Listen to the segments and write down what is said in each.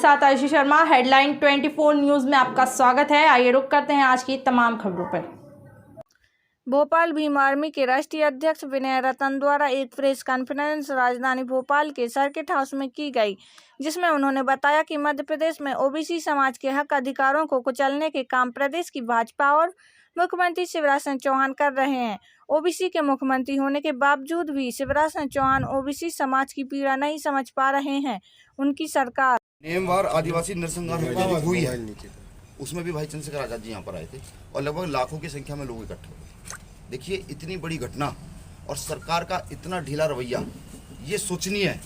साथ Ayushi Sharma. Headline 24 news में आपका स्वागत है। आइए रुक करते हैं आज की तमाम खबरों पर। भोपाल भीम आर्मी के राष्ट्रीय अध्यक्ष विनय रतन द्वारा एक प्रेस कॉन्फ्रेंस राजधानी भोपाल के सर्किट हाउस में की गई, जिसमें उन्होंने बताया कि मध्य प्रदेश में ओबीसी समाज के हक अधिकारों को कुचलने के काम प्रदेश की भाजपा और मुख्यमंत्री शिवराज सिंह चौहान कर रहे हैं। ओबीसी के मुख्यमंत्री होने के बावजूद भी शिवराज सिंह चौहान ओबीसी समाज की पीड़ा नहीं समझ पा रहे हैं। उनकी सरकार नेमवार आदिवासी नरसंहार हत्या हुई है, उसमें भी भाई चंद्रशेखर आजाद जी यहाँ पर आए थे और लगभग लाखों की संख्या में लोग इकट्ठे हुए। देखिए, इतनी बड़ी घटना और सरकार का इतना ढीला रवैया, ये सोचनीय है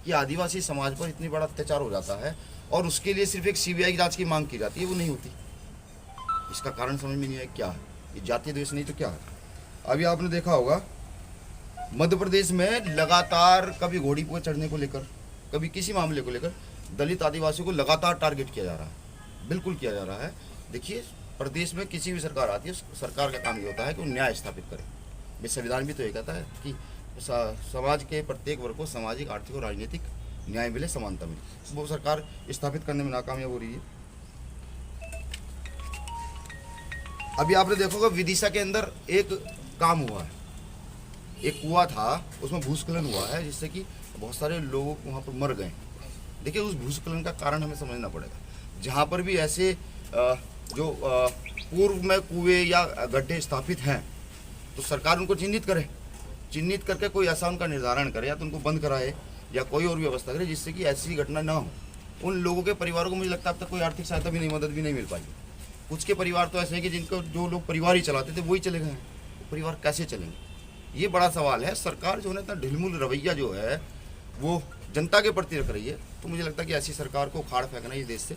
कि आदिवासी समाज पर इतनी बड़ा अत्याचार हो जाता है और उसके लिए सिर्फ एक सीबीआई जांच की मांग की जाती है, वो नहीं होती। इसका कारण समझ में नहीं है क्या है, ये जातीय द्वेष नहीं तो क्या है। अभी आपने देखा होगा मध्य प्रदेश में लगातार कभी घोड़ी पर चढ़ने को लेकर, कभी किसी मामले को लेकर दलित आदिवासियों को लगातार टारगेट किया जा रहा है, बिल्कुल किया जा रहा है। देखिए, प्रदेश में किसी भी सरकार आती है, सरकार का काम ये होता है कि वो न्याय स्थापित करे। ये संविधान भी तो ये कहता है कि समाज के प्रत्येक वर्ग को सामाजिक, आर्थिक और राजनीतिक न्याय मिले, समानता मिले। वो सरकार स्थापित करने में नाकामयाब हो रही है। अभी आपने देखोगे विदिशा के अंदर एक काम हुआ है, एक कुआं था, उसमें भूस्खलन हुआ है जिससे कि बहुत सारे लोग वहाँ पर मर गए। देखिए, उस भूस्खलन का कारण हमें समझना पड़ेगा। जहाँ पर भी ऐसे जो पूर्व में कुएं या गड्ढे स्थापित हैं, तो सरकार उनको चिन्हित करे, चिन्हित करके कोई ऐसा उनका निर्धारण करे या तो उनको बंद कराए या कोई और व्यवस्था करे जिससे कि ऐसी घटना ना हो। उन लोगों के परिवारों को मुझे लगता है अब तक कोई आर्थिक सहायता भी नहीं, मदद भी नहीं मिल पाई। कुछ के परिवार तो ऐसे हैं कि जिनको जो लोग परिवार ही चलाते थे वही चले गए हैं, परिवार कैसे चलेंगे, ये बड़ा सवाल है। सरकार जो है ना, ढिलमुल रवैया जो है वो जनता के प्रति रख रही है, तो मुझे लगता है कि ऐसी सरकार को उखाड़ फेंकना इस देश से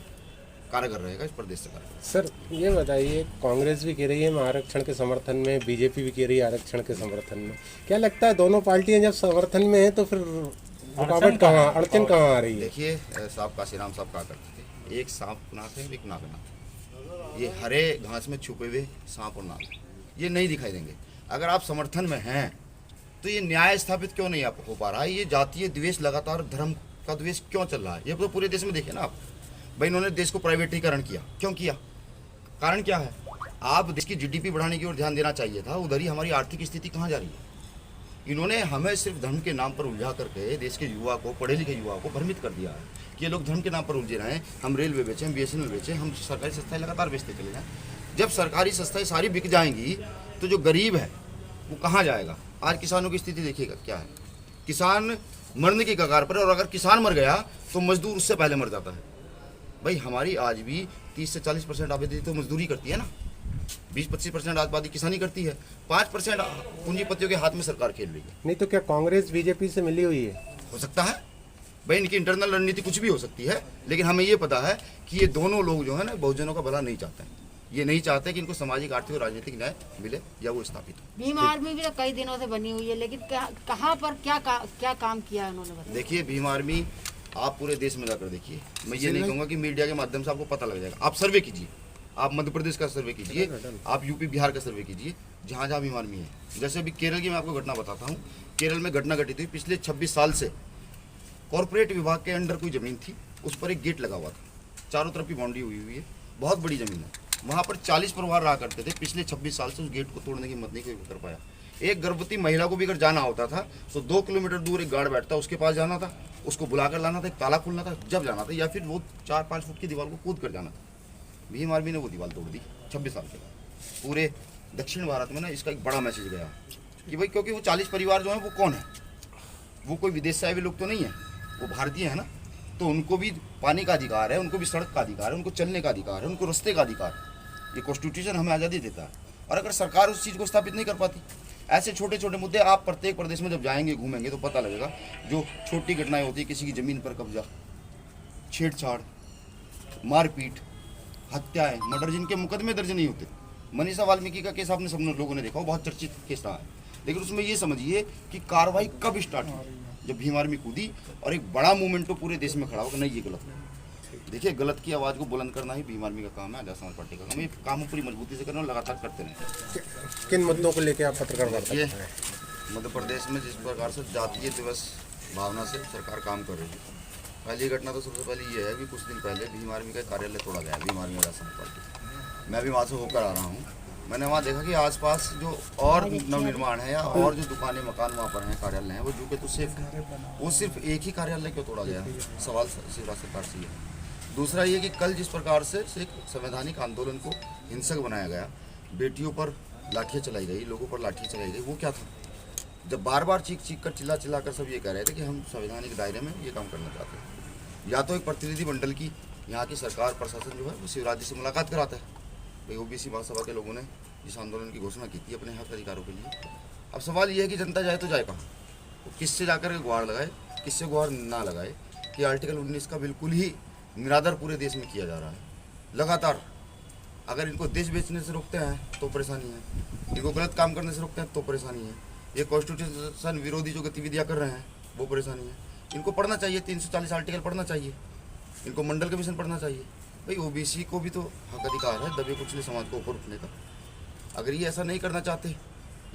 कारगर रहेगा, इस प्रदेश से कारगर। सर, ये बताइए, कांग्रेस भी कह रही है मैं आरक्षण के समर्थन में, बीजेपी भी कह रही है आरक्षण के समर्थन में। क्या लगता है दोनों पार्टियां जब समर्थन में है तो फिर रुकावट कहाँ, अड़चन कहाँ आ रही है? देखिए, साहब काशीराम साहब कहा करते थे, एक सांप नाक है, एक नाक। ये हरे घास में छुपे हुए सांप और नाक ये नहीं दिखाई देंगे। अगर आप समर्थन में हैं तो ये न्याय स्थापित क्यों नहीं हो पा रहा है? ये जातीय द्वेष, लगातार धर्म का द्वेष क्यों चल रहा है? ये तो पूरे देश में देखे ना आप भाई। इन्होंने देश को प्राइवेटीकरण किया, क्यों किया? कारण क्या है? आप देश की जीडीपी बढ़ाने की ओर ध्यान देना चाहिए था, उधर ही हमारी आर्थिक स्थिति कहाँ जा रही है? इन्होंने हमें सिर्फ धर्म के नाम पर उलझा करके देश के युवा को, पढ़े लिखे युवा को भ्रमित कर दिया है कि ये लोग धर्म के नाम पर उलझे रहे। हम रेलवे बेचें, हम बीएसएनएल बेचें, हम सरकारी संस्थाएं लगातार बेचते चले जाएँ। जब सरकारी संस्थाएं सारी बिक जाएंगी तो जो गरीब है वो कहाँ जाएगा? आज किसानों की स्थिति देखिएगा क्या है। किसान मरने की कगार पर, और अगर किसान मर गया तो मजदूर उससे पहले मर जाता है। भाई, हमारी आज भी 30 से 40% आबादी तो मजदूरी करती है ना, 20-25% आबादी किसानी करती है, 5% पूंजीपतियों के हाथ में सरकार खेल रही है। नहीं तो क्या कांग्रेस बीजेपी से मिली हुई है? हो सकता है भाई, इनकी इंटरनल रणनीति कुछ भी हो सकती है, लेकिन हमें ये पता है कि ये दोनों लोग जो है ना, बहुजनों का भला नहीं चाहते हैं। ये नहीं चाहते कि इनको सामाजिक, आर्थिक और राजनीतिक न्याय मिले या वो स्थापित हो। भीम आर्मी भी तो कई दिनों से बनी हुई है, लेकिन कहाँ पर क्या काम किया है उन्होंने? देखिए, भीम आर्मी आप पूरे देश में जाकर देखिए। मैं ये नहीं कहूँगा कि मीडिया के माध्यम से आपको पता लग जाएगा। आप सर्वे कीजिए, आप मध्य प्रदेश का सर्वे कीजिए, आप यूपी बिहार का सर्वे कीजिए, जहाँ जहाँ भीम आर्मी है। जैसे अभी केरल की मैं आपको घटना बताता हूँ। केरल में घटना घटी थी, पिछले 26 साल से कॉर्पोरेट विभाग के अंडर कोई ज़मीन थी, उस पर एक गेट लगा हुआ था, चारों तरफ की बाउंड्री हुई है, बहुत बड़ी ज़मीन है। वहाँ पर 40 परिवार रहा करते थे। पिछले 26 साल से उस गेट को तोड़ने की हिम्मत नहीं कोई कर पाया। एक गर्भवती महिला को भी अगर जाना होता था तो 2 किलोमीटर दूर एक गार्ड बैठता, उसके पास जाना था, उसको बुलाकर लाना था, एक ताला खोलना था जब जाना था, या फिर वो 4-5 फुट की दीवार को कूद कर जाना था। भीम आर्मी ने वो दीवार तोड़ दी 26 साल के बाद। पूरे दक्षिण भारत में ना इसका एक बड़ा मैसेज गया कि भाई, क्योंकि वो 40 परिवार जो हैं वो कौन है? वो कोई विदेश से आए हुए लोग तो नहीं है, वो भारतीय है ना, तो उनको भी पानी का अधिकार है, उनको भी सड़क का अधिकार है, उनको चलने का अधिकार है, उनको रास्ते का अधिकार है। ये कॉन्स्टिट्यूशन हमें आज़ादी देता है। और अगर सरकार उस चीज़ को स्थापित नहीं कर पाती, ऐसे छोटे छोटे मुद्दे आप प्रत्येक प्रदेश में जब जाएंगे, घूमेंगे, तो पता लगेगा। जो छोटी घटनाएं होती है, किसी की ज़मीन पर कब्जा, छेड़छाड़, मारपीट, हत्याएं, मर्डर, जिनके मुकदमे दर्ज नहीं होते। मनीषा वाल्मीकि का केस आपने सब लोगों ने देखा, वो बहुत चर्चित केस रहा है। लेकिन उसमें ये समझिए कि कार्रवाई कब स्टार्ट हुई, जब भीम आर्मी कूदी और एक बड़ा मूवमेंट तो पूरे देश में खड़ा हो कि नहीं, ये गलत है। देखिए, गलत की आवाज़ को बुलंद करना ही भीम आर्मी का काम है, आजाद समाज पार्टी का काम है। ये काम पूरी मजबूती से करना, लगातार करते रहें। किन मुद्दों को लेकर आप पत्रकार वार्ता करते हैं? मध्य प्रदेश में जिस प्रकार से जातीय दिवस भावना से सरकार काम कर रही है, पहली घटना तो सबसे पहले ये है कि कुछ दिन पहले भीम आर्मी का कार्यालय तोड़ा गया, भीम आर्मी राजस्थान पार्टी। मैं भी वहाँ से होकर आ रहा हूँ। मैंने वहाँ देखा कि आसपास जो और नवनिर्माण है या और जो दुकानें मकान वहाँ पर हैं, कार्यालय हैं, वो जो कि तो सेफ है। वो सिर्फ एक ही कार्यालय क्यों तोड़ा गया? सवाल शिवराज सरकार से ये है। दूसरा ये कि कल जिस प्रकार से एक संवैधानिक आंदोलन को हिंसक बनाया गया, बेटियों पर लाठियाँ चलाई गई, लोगों पर लाठियाँ चलाई गई, वो क्या था? जब बार बार चीख कर चिल्ला कर सब ये कह रहे थे कि हम संवैधानिक दायरे में ये काम करना चाहते हैं। या तो एक प्रतिनिधि मंडल की यहाँ की सरकार प्रशासन जो है वो शिवराज जी से मुलाकात कराता है। भाई ओबीसी महासभा के लोगों ने इस आंदोलन की घोषणा की थी अपने हक अधिकारों के लिए। अब सवाल ये है कि जनता जाए तो जाए कहाँ? वो किससे जाकर के गुहार लगाए, किससे गुहार ना लगाए कि आर्टिकल 19 का बिल्कुल ही निरादर पूरे देश में किया जा रहा है लगातार। अगर इनको देश बेचने से रोकते हैं तो परेशानी है, इनको गलत काम करने से रोकते हैं तो परेशानी है, ये कॉन्स्टिट्यूशन विरोधी जो गतिविधियाँ कर रहे हैं वो परेशानी है। इनको पढ़ना चाहिए, 340 आर्टिकल पढ़ना चाहिए, इनको मंडल कमीशन पढ़ना चाहिए। भाई ओबीसी को भी तो हक अधिकार है दबे कुचले समाज को ऊपर उठने का। अगर ये ऐसा नहीं करना चाहते,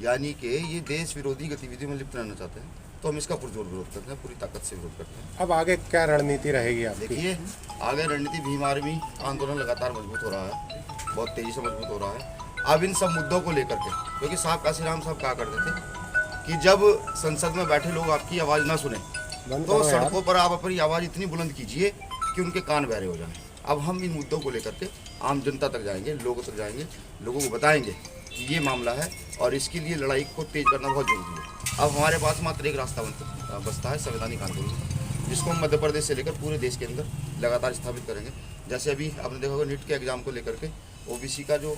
यानी कि ये देश विरोधी गतिविधियों में लिप्त रहना चाहते हैं, तो हम इसका पुरजोर विरोध करते हैं, पूरी ताकत से विरोध करते हैं। अब आगे क्या रणनीति रहेगी आपकी? देखिए आगे रणनीति, भीम आर्मी आंदोलन लगातार मजबूत हो रहा है, बहुत तेजी से मजबूत हो रहा है। अब इन सब मुद्दों को लेकर के, क्योंकि साहब काशीराम साहब कहा करते थे कि जब संसद में बैठे लोग आपकी आवाज़ ना सुने तो सड़कों पर आप अपनी आवाज़ इतनी बुलंद कीजिए कि उनके कान बहरे हो जाएं। अब हम इन मुद्दों को लेकर के आम जनता तक जाएंगे, लोगों तक जाएंगे, लोगों को बताएंगे कि ये मामला है और इसके लिए लड़ाई को तेज करना बहुत जरूरी है। अब हमारे पास मात्र एक रास्ता बचता है, संवैधानिक आंदोलन, जिसको हम मध्य प्रदेश से लेकर पूरे देश के अंदर लगातार स्थापित करेंगे। जैसे अभी आपने देखा होगा नीट के एग्जाम को लेकर के ओबीसी का जो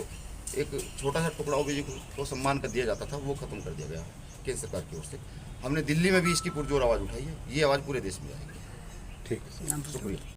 एक छोटा सा टुकड़ा ओबीसी को सम्मान कर दिया जाता था, वो खत्म कर दिया गया केंद्र सरकार की ओर से। हमने दिल्ली में भी इसकी पुरजोर आवाज़ उठाई है, ये आवाज़ पूरे देश में जाएगी। ठीक है, शुक्रिया।